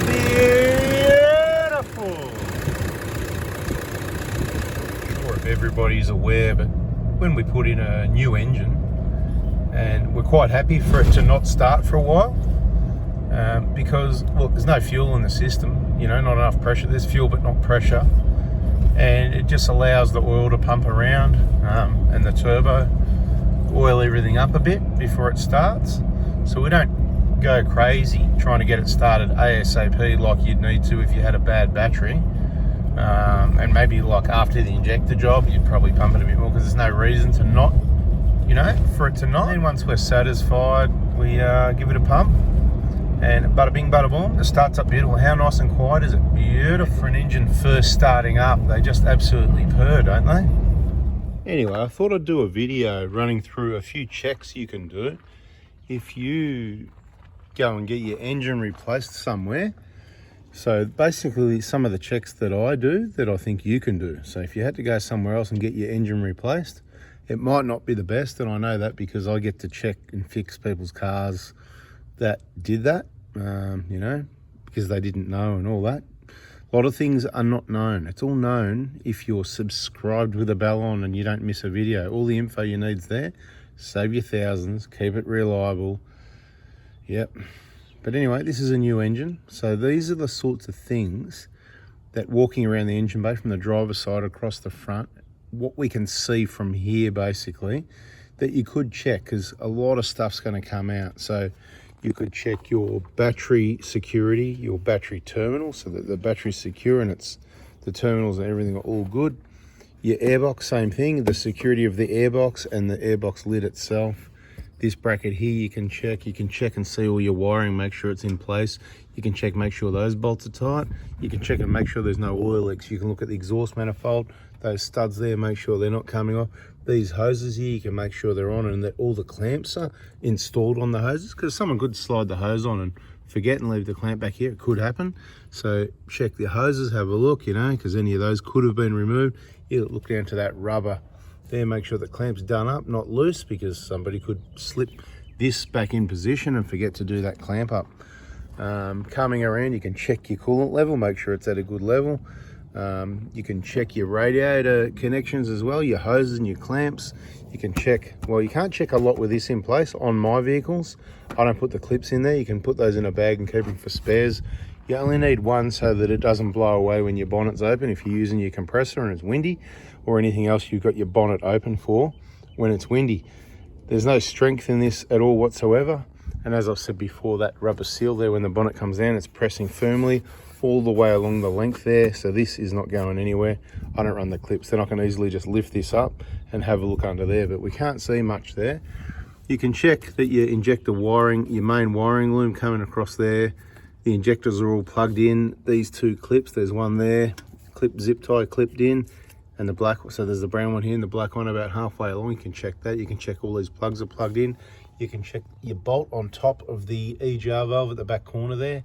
Beautiful. I'm sure if everybody's aware, but when we put in a new engine, and we're quite happy for it to not start for a while, because, well, there's no fuel in the system, you know, not enough pressure. There's fuel but not pressure, and it just allows the oil to pump around, and the turbo oil everything up a bit before it starts, so we don't go crazy trying to get it started ASAP like you'd need to if you had a bad battery. And maybe like after the injector job, you'd probably pump it a bit more, because there's no reason to not, you know, for it to not. And once we're satisfied, we give it a pump, and bada bing, bada boom, it starts up beautiful. How nice and quiet is it? Beautiful. For an engine first starting up, they just absolutely purr, don't they? Anyway, I thought I'd do a video running through a few checks you can do if you go and get your engine replaced somewhere. So basically some of the checks that I do that I think you can do. So if you had to go somewhere else and get your engine replaced, it might not be the best, and I know that because I get to check and fix people's cars that did that, you know, because they didn't know and all that. A lot of things are not known. It's all known if you're subscribed with a bell on and you don't miss a video. All the info you need's there. Save your thousands, keep it reliable. Yep. But anyway, this is a new engine. So these are the sorts of things that walking around the engine bay from the driver's side across the front, what we can see from here basically, that you could check, because a lot of stuff's going to come out. So you could check your battery security, your battery terminal, so that the battery's secure and the terminals and everything are all good. Your airbox, same thing, the security of the airbox and the airbox lid itself. This bracket here you can check and see all your wiring, make sure it's in place. You can check, make sure those bolts are tight. You can check and make sure there's no oil leaks. You can look at the exhaust manifold, those studs there, make sure they're not coming off. These hoses here, you can make sure they're on and that all the clamps are installed on the hoses, because someone could slide the hose on and forget and leave the clamp back here. It could happen. So check the hoses, have a look, you know, because any of those could have been removed. You look down to that rubber there, make sure the clamp's done up, not loose, because somebody could slip this back in position and forget to do that clamp up. Coming around, you can check your coolant level, make sure it's at a good level. You can check your radiator connections as well, your hoses and your clamps. You can check, well, you can't check a lot with this in place on my vehicles. I don't put the clips in there. You can put those in a bag and keep them for spares. You only need one so that it doesn't blow away when your bonnet's open if you're using your compressor and it's windy, or anything else you've got your bonnet open for when it's windy. There's no strength in this at all whatsoever. And as I've said before, that rubber seal there, when the bonnet comes down, it's pressing firmly all the way along the length there. So this is not going anywhere. I don't run the clips. Then I can easily just lift this up and have a look under there, but we can't see much there. You can check that your injector wiring, your main wiring loom coming across there, the injectors are all plugged in. These two clips, there's one there, clip zip tie clipped in, and the black, so there's the brown one here and the black one about halfway along. You can check that. You can check all these plugs are plugged in. You can check your bolt on top of the EGR valve at the back corner there.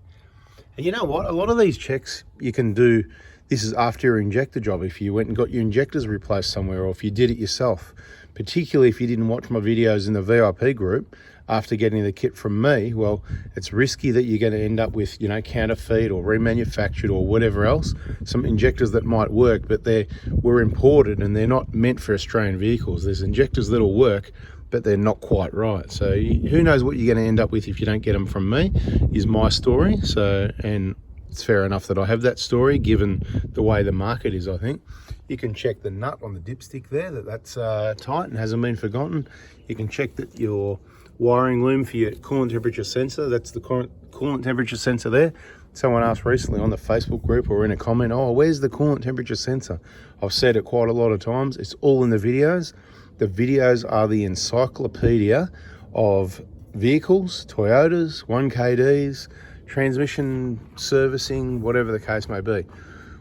And you know what? A lot of these checks you can do, this is after your injector job, if you went and got your injectors replaced somewhere, or if you did it yourself. Particularly if you didn't watch my videos in the VIP group after getting the kit from me, well, it's risky that you're going to end up with, you know, counterfeit or remanufactured or whatever else. Some injectors that might work, but they were imported and they're not meant for Australian vehicles. There's injectors that'll work, but they're not quite right. So who knows what you're going to end up with if you don't get them from me, is my story. So, and it's fair enough that I have that story given the way the market is, I think. You can check the nut on the dipstick there, that's tight and hasn't been forgotten. You can check that your wiring loom for your coolant temperature sensor, that's the coolant temperature sensor there. Someone asked recently on the Facebook group or in a comment, oh, where's the coolant temperature sensor? I've said it quite a lot of times. It's all in the videos. The videos are the encyclopedia of vehicles, Toyotas, 1KDs, transmission servicing, whatever the case may be.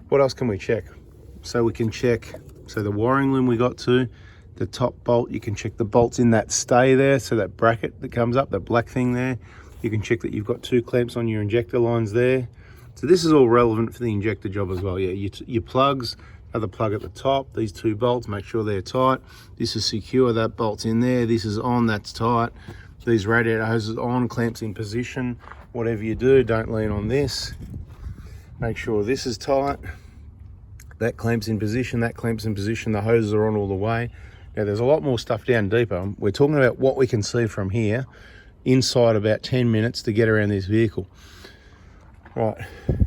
What else can we check? So we can check, so the wiring loom we got to, The top bolt, you can check the bolts in that stay there, so that bracket that comes up, that black thing there. You can check that you've got 2 clamps on your injector lines there. So this is all relevant for the injector job as well. Yeah, your plugs, another plug at the top, these 2 bolts, make sure they're tight. This is secure, that bolt's in there, this is on, that's tight. These radiator hoses on, clamps in position. Whatever you do, don't lean on this. Make sure this is tight. That clamps in position, that clamps in position, the hoses are on all the way. Now there's a lot more stuff down deeper. We're talking about what we can see from here inside about 10 minutes to get around this vehicle. Right,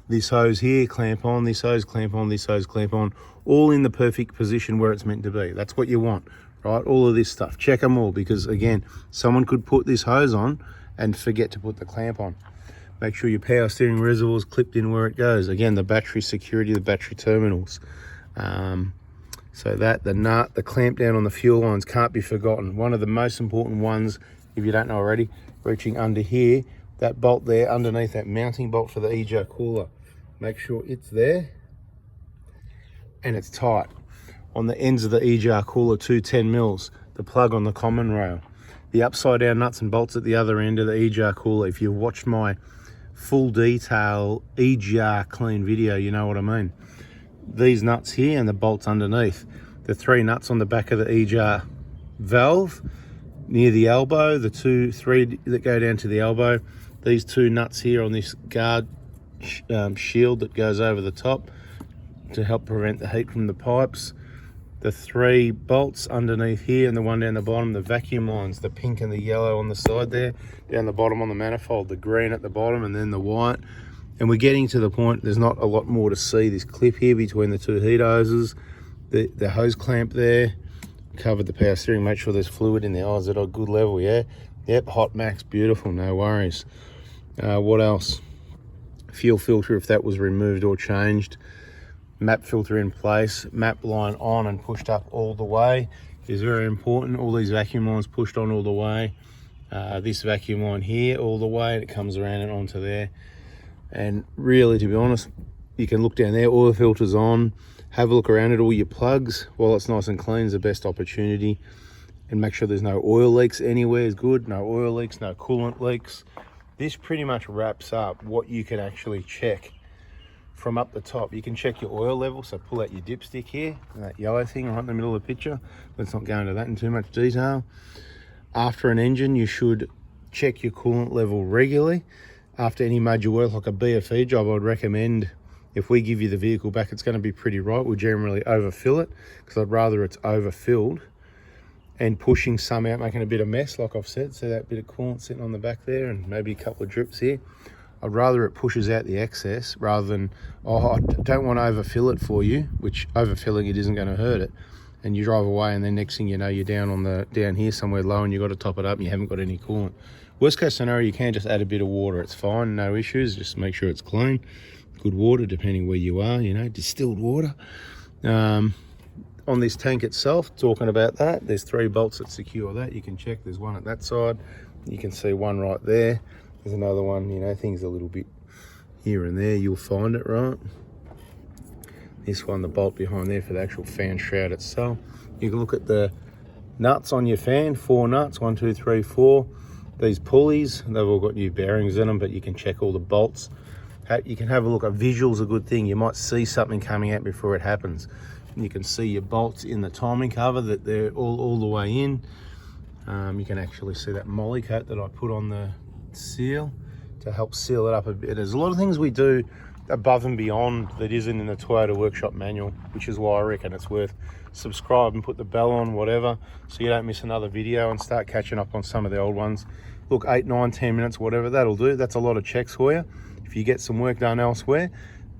this hose here, clamp on, this hose, clamp on, this hose, clamp on, all in the perfect position where it's meant to be. That's what you want, right? All of this stuff, check them all, because again, someone could put this hose on and forget to put the clamp on. Make sure your power steering reservoir is clipped in where it goes. Again, the battery security, the battery terminals. So that, the nut, the clamp down on the fuel lines can't be forgotten. One of the most important ones, if you don't know already, reaching under here, that bolt there underneath, that mounting bolt for the EGR cooler. Make sure it's there and it's tight. On the ends of the EGR cooler, 210 mils, the plug on the common rail. The upside down nuts and bolts at the other end of the EGR cooler. If you've watched my full detail EGR clean video, you know what I mean. These nuts here and the bolts underneath. The 3 nuts on the back of the EGR valve near the elbow, the 3 that go down to the elbow. These 2 nuts here on this guard shield that goes over the top to help prevent the heat from the pipes. The 3 bolts underneath here and the one down the bottom, the vacuum lines, the pink and the yellow on the side there, down the bottom on the manifold, the green at the bottom and then the white. And we're getting to the point, there's not a lot more to see. This clip here between the 2 heat hoses, the hose clamp there, covered the power steering, make sure there's fluid in there. Oh, is it a good level? Yeah. Yep, hot max, beautiful, no worries. What else? Fuel filter, if that was removed or changed. Map filter in place, map line on and pushed up all the way is very important. All these vacuum lines pushed on all the way. This vacuum line here all the way, and it comes around and onto there. And really, to be honest, you can look down there, oil filters on, have a look around at all your plugs while it's nice and clean is the best opportunity. And make sure there's no oil leaks anywhere is good, no oil leaks, no coolant leaks. This pretty much wraps up what you can actually check from up the top. You can check your oil level, so pull out your dipstick here, that yellow thing right in the middle of the picture. Let's not go into that in too much detail. After an engine, you should check your coolant level regularly. After any major work like a BFE job, I would recommend, if we give you the vehicle back, it's going to be pretty right. We'll generally overfill it, because I'd rather it's overfilled and pushing some out, making a bit of mess, like I've said. So that bit of coolant sitting on the back there and maybe a couple of drips here. I'd rather it pushes out the excess rather than, oh, I don't want to overfill it for you, which overfilling it isn't going to hurt it. And you drive away and then next thing you know, you're down here somewhere low and you've got to top it up and you haven't got any coolant. Worst case scenario, you can just add a bit of water. It's fine, no issues. Just make sure it's clean. Good water, depending where you are, you know, distilled water. On this tank itself, talking about that, there's 3 bolts that secure that. You can check, there's one at that side. You can see one right there. There's another one, you know, things a little bit here and there. You'll find it, right? This one, the bolt behind there for the actual fan shroud itself. You can look at the nuts on your fan, 4 nuts, 1, 2, 3, 4. These pulleys, they've all got new bearings in them, but you can check all the bolts. You can have a look at visuals, a good thing. You might see something coming out before it happens. You can see your bolts in the timing cover, that they're all the way in. You can actually see that molly coat that I put on the seal to help seal it up a bit. There's a lot of things we do above and beyond that isn't in the Toyota Workshop manual, which is why I reckon it's worth subscribe and put the bell on, whatever, so you don't miss another video and start catching up on some of the old ones. Look, 8, 9, 10 minutes, whatever, that'll do. That's a lot of checks for you. If you get some work done elsewhere,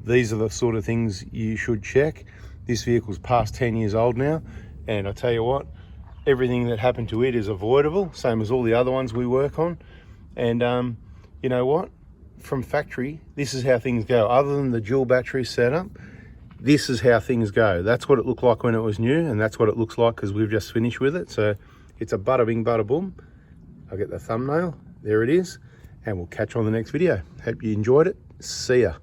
these are the sort of things you should check. This vehicle's past 10 years old now, and I tell you what, everything that happened to it is avoidable, same as all the other ones we work on. And you know what? From factory, this is how things go. Other than the dual battery setup, this is how things go. That's what it looked like when it was new, and that's what it looks like because we've just finished with it. So it's a bada bing, bada boom. I'll get the thumbnail. There it is. And we'll catch you on the next video. Hope you enjoyed it. See ya.